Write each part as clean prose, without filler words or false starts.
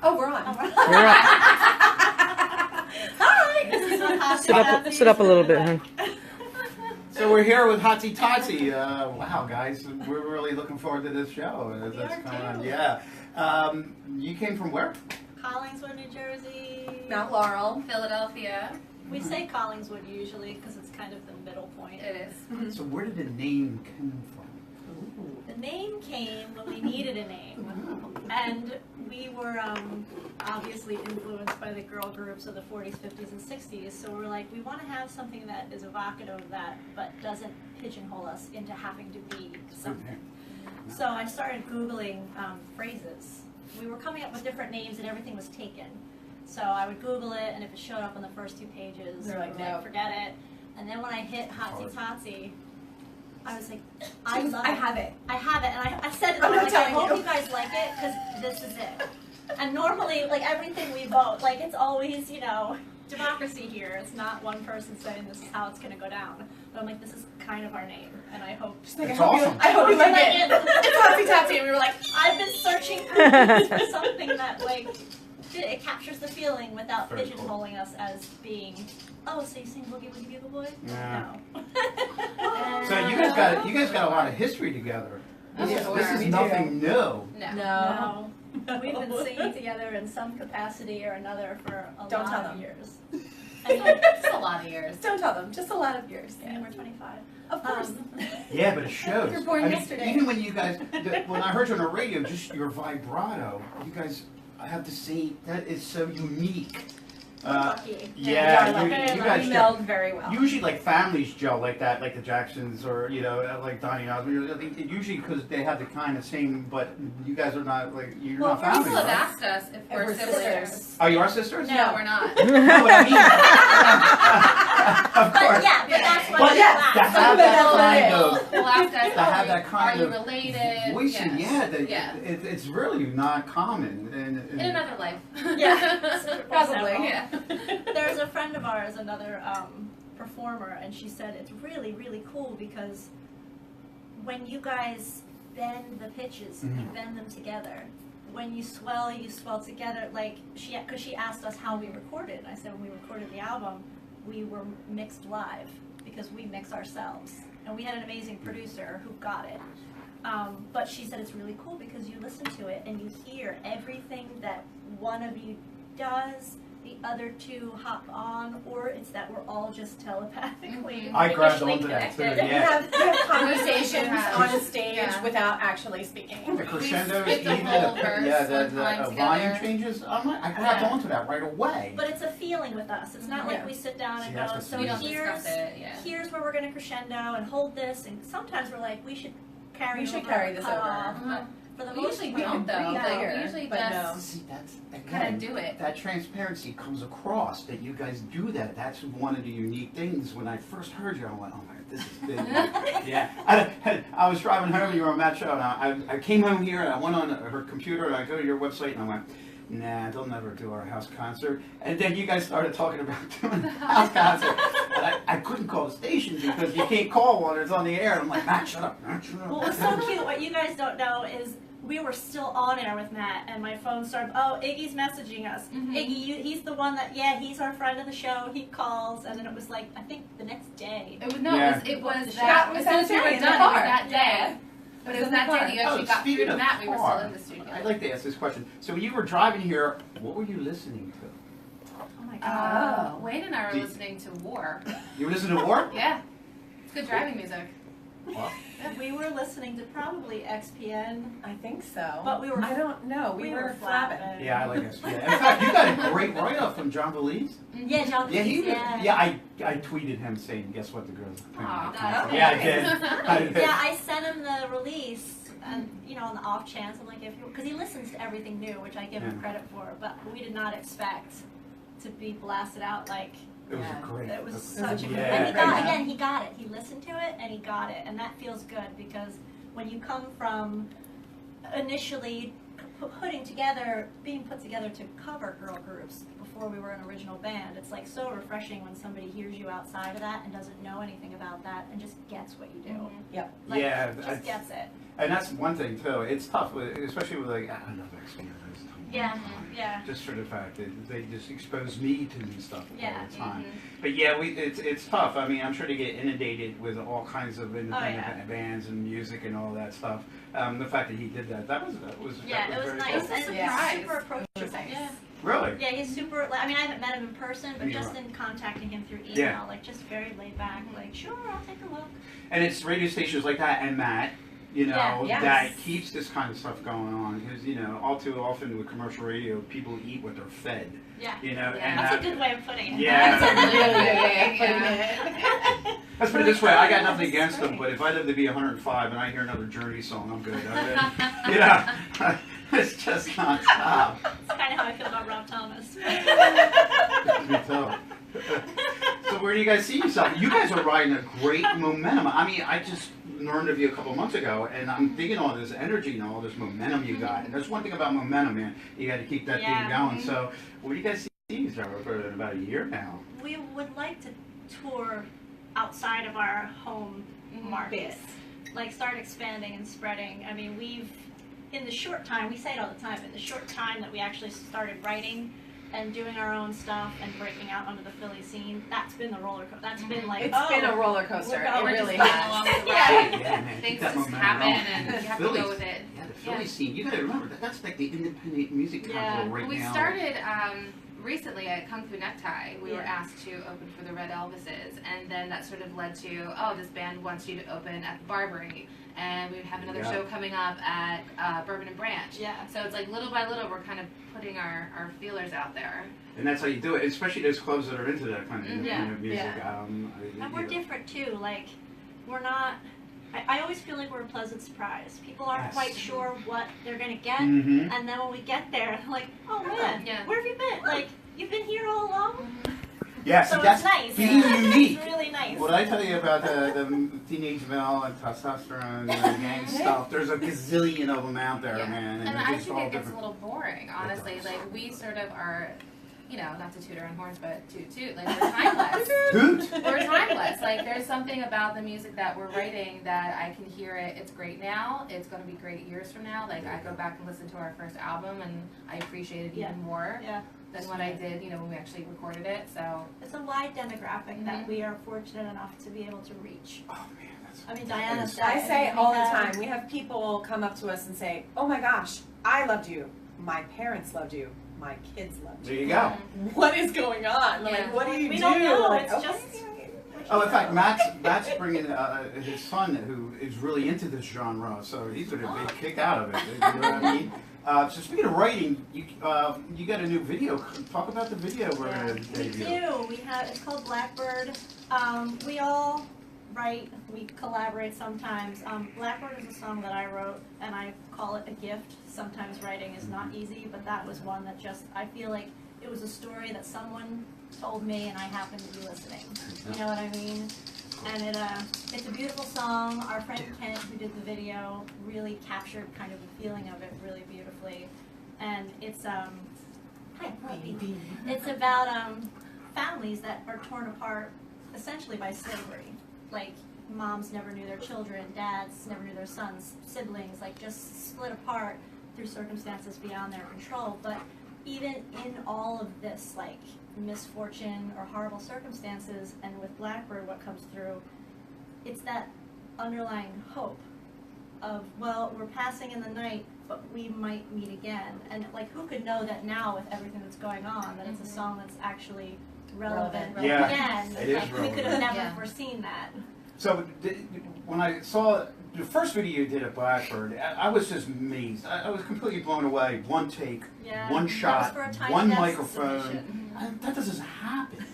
Oh, we're on. We're on. All right. This is what Hotsy Sit up a little bit, huh? So we're here with Hotsy Totsy. Wow, guys, we're really looking forward to this show. We are on. too. Yeah. You came from where? Collingswood, New Jersey. Mount Laurel. Philadelphia. We say Collingswood usually because it's kind of the middle point. It is. So where did the name come from? The name came when we needed a name. And we were obviously influenced by the girl groups of the 40s, 50s, and 60s. So we're like, we want to have something that is evocative of that, but doesn't pigeonhole us into having to be something. So I started Googling phrases. We were coming up with different names and everything was taken. So I would Google it, and if it showed up on the first 2 pages, They're like, we were no. forget it. And then when I hit Hotsy Totsy, I was like, I have it. I have it, and I said it. I'm not Like, I telling hope you. you guys like it because this is it. And normally, like everything we vote, like it's always, you know, democracy here. It's not one person saying this is how it's going to go down. But I'm like, this is kind of our name, and I hope. It's awesome. I hope you like like it. it. It's Hotsy Totsy, and we were like, I've been searching for something that like it captures the feeling without Very cool. pigeonholing us as being. Oh, so you sing Boogie Woogie Bugle Boy? Yeah. No. So you guys got a lot of history together. This Yeah, is we do. nothing new. No. No. We've been singing together in some capacity or another for a Don't lot tell of them. years. It's a lot of years. Don't tell them. Just a lot of years. Yeah, we're 25. Of course. Yeah, but it shows. You were born I mean, yesterday. even when you guys, when I heard you on the radio, just your vibrato, you guys have to say that is so unique. Lucky. Yeah, like, you guys we gel. meld very well. Usually, like families gel like that, like the Jacksons or like Donnie and Osmond. Usually, because they have the kind of same, but you guys are not like you're Well, not families. people have Right? asked us if And we're we're siblings. sisters. Oh, you are sisters? No, we're not. No, but I mean, of But course. yeah, but that's why But we yeah, laugh. to have that kind of We'll ask us, to have that kind are you of related? voicing, Yes. yeah, it's really not common. In another life. Yeah. Probably. Yeah. There's a friend of ours, another performer, and she said it's really, really cool because when you guys bend the pitches, you bend them together. When you swell together. Like because she asked us how we recorded. And I said when we recorded the album, we were mixed live because we mix ourselves, and we had an amazing producer who got it. But she said it's really cool because you listen to it and you hear everything that one of you does, the other two hop on, or it's that we're all just telepathically. I grabbed initially onto that too. connected. You Yeah. have conversations Yeah. on stage Yeah. without actually speaking. The crescendos, It's a even whole verse the sometimes volume together. changes. I grabbed Yeah. onto that right away. But it's a feeling with us. It's not like we sit down See, and that's go, what's so We don't here's discuss it, yeah. here's where we're going to crescendo and hold this. And sometimes we're like, we should carry We should over, carry this cut over. off. But for the We most usually part, don't though. breathe Like, later, we usually but just no. See, that's kind again, of do it. that transparency comes across that you guys do that. That's one of the unique things. When I first heard you, I went, "Oh my, this is big." Yeah, I was driving home. You were on that show, and I came home here and I went on her computer and I go to your website and I went, "Nah, they'll never do our house concert." And then you guys started talking about doing the house concert, and I couldn't call the station because you can't call while it's on the air. And I'm like, "Matt, shut up, Matt, shut up." Well, what's so cute, what you guys don't know is we were still on air with Matt, and my phone started, oh, Iggy's messaging us. Iggy, he's the one that, he's our friend of the show, he calls, and then it was like, I think the next day. It was Yeah. It was That that. was As soon as we that were day in done, the it was car. that day. But it was that day that you actually got through speaking to of Matt. We were still car, in the studio. I'd like to ask this question. So when you were driving here, what were you listening to? Oh my God. Oh, Wayne and I were Did- listening to War. You were listening to War? Yeah. It's good driving music. Well, We were listening to probably XPN, I think so. but we were I don't know. We were flapping. flapping. yeah, I like SPA. In fact, you got a great write-up from John Belize. Yeah, John Yeah, Cleese, I tweeted him saying, "Guess what, the girls." Aw, that's Yeah, I nice. did. I did. Yeah, I sent him the release, and on the off chance, I'm like, because he listens to everything new, which I give him Yeah. credit for, but we did not expect to be blasted out like. It was Yeah. great. It was a such a good- good, Yeah. and he got it. He listened to it and he got it, and that feels good because when you come from initially being put together to cover girl groups before we were an original band. It's like so refreshing when somebody hears you outside of that and doesn't know anything about that and just gets what you do. Yep. Like, Yeah, just gets it. And that's one thing too. It's tough, especially with like I love experience. Yeah, yeah. Just for the fact that they just expose me to new stuff Yeah. all the time. But yeah, it's tough. I mean, I'm sure they get inundated with all kinds of independent bands and music and all that stuff. The fact that he did that was Yeah, it was very nice. cool. And Surprise. super approachable. Yeah. Really? Yeah, he's super. I mean, I haven't met him in person, but You're just right. in contacting him through email, Yeah. like just very laid back. Like, sure, I'll take a look. And it's radio stations like that and Matt, you know, Yeah. that Yes. keeps this kind of stuff going on. Because, you know, all too often with commercial radio, people eat what they're fed. Yeah. You know, Yeah. and That's that, a good way of putting it. Yeah. That's a really good way of Yeah. putting it. Let's put it this way, I got Yeah, nothing that's against them, great. but if I live to be 105 and I hear another Journey song, I'm good. You know, it's just not stop. That's kind of how I feel about Rob Thomas. Me too. So where do you guys see yourself? You guys are riding a great momentum. I mean, I just learned of you a couple months ago, and I'm digging all this energy and all this momentum you got. And there's one thing about momentum, man. You got to keep that thing going. So where do you guys see yourself for about a year now? We would like to tour outside of our home market. Like start expanding and spreading. I mean, in the short time, we say it all the time, in the short time that we actually started writing and doing our own stuff and breaking out onto the Philly scene, that's been the roller coaster. That's been like, It's been a roller coaster. we're going It really just has. along the Yeah. ride. Yeah, man. Things keep that just momentum happen going. and you have to Philly- go with it. Yeah, the Philly scene. You got to remember that's like the independent music capital Yeah. right We now. started recently at Kung Fu Necktie. We were Yeah. asked to open for the Red Elvises, and then that sort of led to, oh, this band wants you to open at the Barbary, and we have another Yeah. show coming up at Bourbon and Branch. Yeah. So it's like little by little, we're kind of putting our feelers out there. And that's how you do it, especially those clubs that are into that kind of Mhm. independent music. Yeah. And we're different too. Like, we're not. I always feel like we're a pleasant surprise. People aren't Yes. quite sure what they're gonna get, Mm-hmm. and then when we get there, they're like, "Oh man, Yeah. where have you been? Like, you've been here all along." Yeah, So see, that's it's nice. being unique. It's really nice. What I tell you about the teenage male and testosterone and gang stuff, there's a gazillion of them out there, Yeah. man. And they're I just think all it gets a different. little boring, honestly. does. Like, we sort of are, you know, not to toot our own horns, but toot toot. Like, we're timeless. Hoot! We're timeless. Like, there's something about the music that we're writing that I can hear it. It's great now. It's going to be great years from now. Like, I go back and listen to our first album, and I appreciate it Yeah. even more Yeah, than what I did, you know, when we actually recorded it. So, it's a wide demographic that Mhm. we are fortunate enough to be able to reach. Oh man, that's. I mean, Diana is- said. I say we all the have- time, we have people come up to us and say, "Oh my gosh, I loved you. My parents loved you. My kids loved There you. you go. What is going on? Yeah. Like, what do you We do?" don't know, Like, it's okay. just- Oh, in fact, Matt's bringing his son, who is really into this genre, so he's going to be a big kick out of it. You know what I mean? So speaking of writing, you got a new video. Talk about the video we're going to We debut. do. We have. It's called Blackbird. We all write. We collaborate sometimes. Blackbird is a song that I wrote, and I call it a gift. Sometimes writing is not easy, but that was one that just I feel like it was a story that someone told me, and I happened to be listening. You know what I mean? And it's a beautiful song. Our friend Kent, who did the video, really captured kind of the feeling of it really beautifully. And it's hi puppy. It's about families that are torn apart essentially by slavery. Like moms never knew their children, dads never knew their sons, siblings, like just split apart through circumstances beyond their control. But even in all of this, like misfortune or horrible circumstances, and with Blackbird, what comes through, it's that underlying hope of, well, we're passing in the night, but we might meet again. And like, who could know that now with everything that's going on, that it's a song that's actually relevant Yeah, again? it is Like, we could have relevant. never Yeah. foreseen that. So when I saw the first video you did at Blackbird, I was just amazed. I was completely blown away. One take, Yeah. one That was shot, for a tiny one desk microphone. submission. That doesn't happen.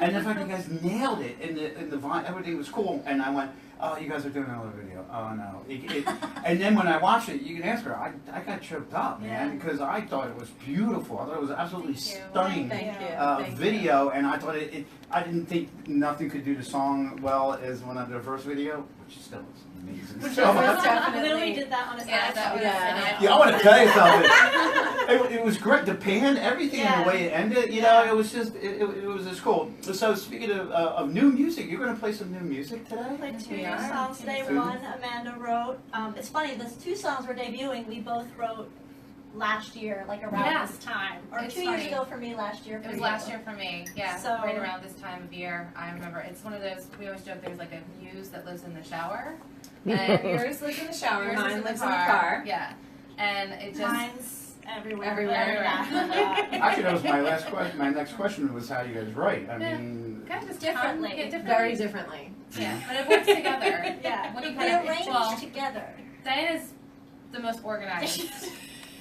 And in fact, you guys nailed it, and the vine, everything was cool. And I went, Oh, you guys are doing another video. Oh no. And then when I watched it, you can ask her. I got choked up, man, because I thought it was beautiful. I thought it was absolutely stunning video, and I thought I didn't think nothing could do the song well as one of the first video, which still is amazing. Which So, was definitely. Literally did that on his Yeah, that was yeah, I want to tell you something. It was great. The pan, everything, and the way it ended, you know, it was just, it was just cool. So speaking of new music, you're going to play some new music today? Played two We new are. songs today. Two. One Amanda wrote. It's funny, those two songs we're debuting, we both wrote last year, like around this time. Or It's 2 years funny. ago for me, last year for It was you. last year for me, yeah, So- right around this time of year. I remember, it's one of those, we always joke there's like a muse that lives in the shower. And Yours lives in the shower. yours Mine is lives in the car. Yeah, and it just... Mine's everywhere. Everywhere. Actually, that was my last question. My next question was how you guys write. I Yeah. mean, Kind of just Differently. Yeah, differently. Very differently. Yeah, but it works together. Yeah. When you We kind of, arranged well, together. Diana's the most organized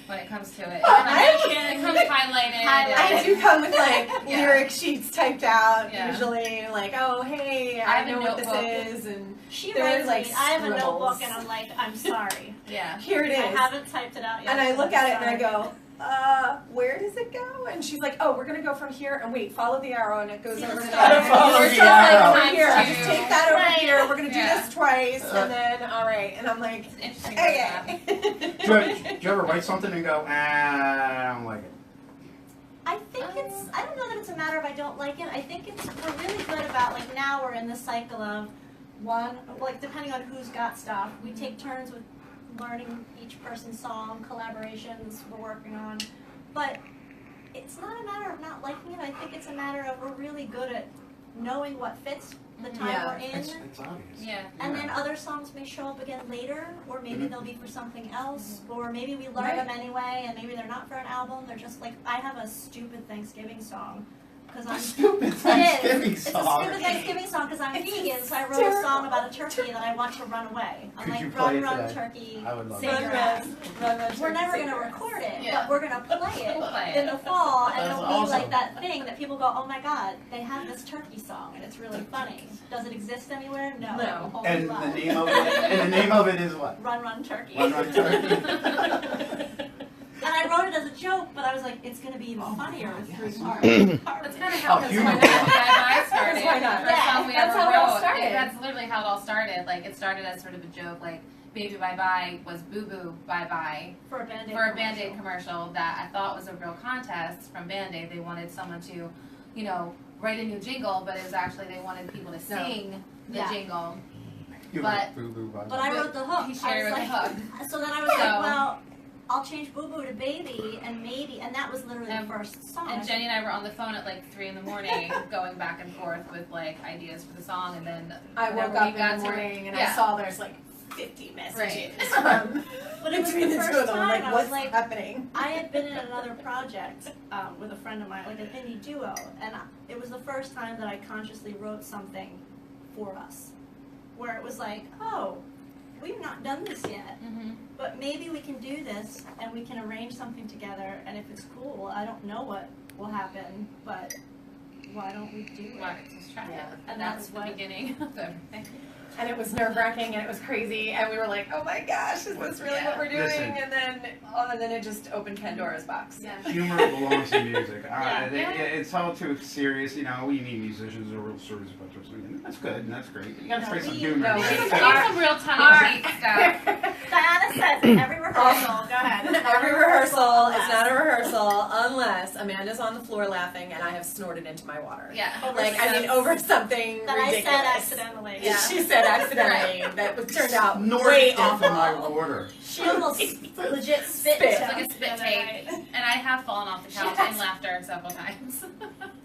when it comes to it. I- It comes highlighted. I do come with like Yeah. lyric sheets typed out, Yeah. usually like, oh hey, I I have a know what this notebook. is, and She There's, writes like, me. I have a scribbles. notebook and I'm like, I'm sorry. Yeah. here it I is. haven't typed it out yet. And I look I'm at it and I sorry. go, where does it go? And she's like, oh, we're gonna go from here, and wait, follow the arrow, and it goes See over the to star? there. Follow And the it's just like, arrow. over here, Times just two. take that over Right. here. We're gonna do Yeah. this twice, and then all right. And I'm like, It's interesting. to look at. okay. do you ever write something and go, I don't like it? I think it's, I don't know that it's a matter of I don't like it. I think it's, we're really good about, like now we're in the cycle of one, like depending on who's got stuff, we take turns with learning each person's song, collaborations we're working on. But it's not a matter of not liking it. I think it's a matter of we're really good at knowing what fits the time Yeah. we're in. It's obvious. Yeah. And then other songs may show up again later, or maybe they'll be for something else, or maybe we learn Right. them anyway, and maybe they're not for an album. They're just like, I have a stupid Thanksgiving song because I'm Stupid It Thanksgiving is. song. It's a stupid Thanksgiving song because I'm It's vegan, so I wrote a hysterical. song about a turkey that I want to run away. I'm Could like, you play run, it run, today? turkey, I would love save that. your ass. We're never Sing going to your ass. record it, Yeah. but we're going to play it We'll play in it. the fall, and That's it'll awesome. be like that thing that people go, oh my god, they have this turkey song, and it's really funny. Does it exist anywhere? No. No. Only And love. the name of it, and the name of it is what? Run, run, turkey. Run, Run, Turkey. And I wrote it as a joke, but I was like, it's going to be even Oh my funnier God, with yeah, three it's parts. That's kind of how Oh, Because humor. When Bye started. Why not? The first Yeah, song we that's ever how it all wrote, started. That's literally how it all started. Like, it started as sort of a joke, like, Baby Bye Bye was Boo Boo Bye Bye For a Band-Aid for a commercial. Band-Aid commercial that I thought was a real contest from Band-Aid. They wanted someone to, you know, write a new jingle, but it was actually they wanted people to sing the Yeah. jingle. You But- were boo-boo, bye-bye. But I wrote the hook. He shared I was the like, hook. So then I was like, So- well, I'll change Boo Boo to Baby, and maybe, and that was literally And- the first song. And Jenny and I were on the phone at like 3 in the morning, going back and forth with like ideas for the song, and then I whenever woke we up got in the to- morning and yeah. I saw there's like 50 messages. Right. But it was between the the first two of them. I'm time like, I what's was like, happening? I had been in another project with a friend of mine, like an indie duo, and it was the first time that I consciously wrote something for us, where it was like, oh, we've not done this yet, Mhm. but maybe we can do this and we can arrange something together, and if it's cool, I don't know what will happen, but why don't we do it? Well, just try it. Yeah. And That that's was the what- beginning of everything. And it was nerve-wracking and it was crazy and we were like, oh my gosh, is this really what we're doing? Listen. And then it just opened Pandora's box. Yeah. Humor belongs to music. Yeah. It's all too serious, you know. We need musicians who are real serious about their singing. That's good and that's great. You gotta No, try some we- humor. no, in we- there. We need some real tongue-in-cheek stuff. Diana says it every rehearsal. Go ahead. Every rehearsal, it's not a rehearsal unless Amanda's on the floor laughing and I have snorted into my water. Yeah. Like, I mean, over something That I ridiculous. said accidentally. Yeah. She said accidentally. That was turned out Snorted way into awful. my water. She almost legit spit. Spit. It's like a spit take. And I have fallen off the couch Yes. in laughter several times.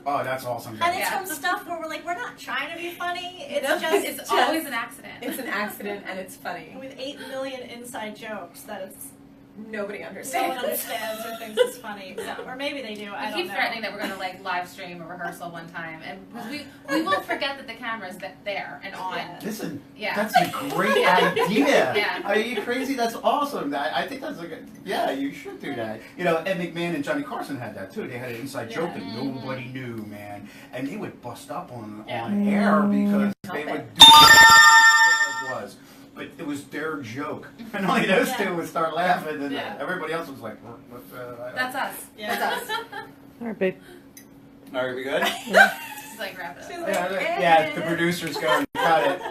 Oh, that's awesome. And it's Yeah. from stuff where we're like, we're not trying to be funny. It's No, just It's always an accident. It's an accident and it's funny. with 8 million inside jokes that it's Nobody no one understands. understands or thinks it's funny. So, or maybe they do. I We don't keep know. threatening that we're going to like live stream a rehearsal one time, and because we won't forget that the camera's there and on. Yeah. Listen, Yeah. that's a great idea. Yeah. Are you crazy? That's awesome. I think that's like yeah, you should do that. You know, Ed McMahon and Johnny Carson had that too. They had an inside joke that Mhm. nobody knew, man. And they would bust up on Yeah. air because they Help would it. do joke, and only those Yeah. two would start laughing, and Yeah. everybody else was like, "What?" That's us. Yeah. That's us. All right, babe. All right, we good? Just like wrap it She's up. like, Yeah, the producers go and cut it.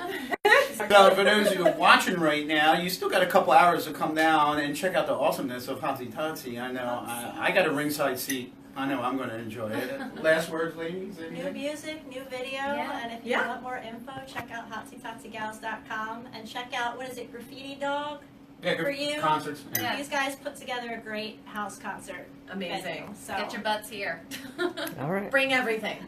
So for those of you watching right now, you still got a couple hours to come down and check out the awesomeness of Hotsy Totsy. I know I got a ringside seat. I know I'm going to enjoy it. Last words, ladies? New Anything? music, new video, Yeah. and if you Yeah. want more info, check out HotsyTotsyGals.com and check out, what is it, Graffiti Dog? Yeah, For you? concerts. Yeah. These guys put together a great house concert. Amazing. venue, so Get your butts here. All right. Bring everything.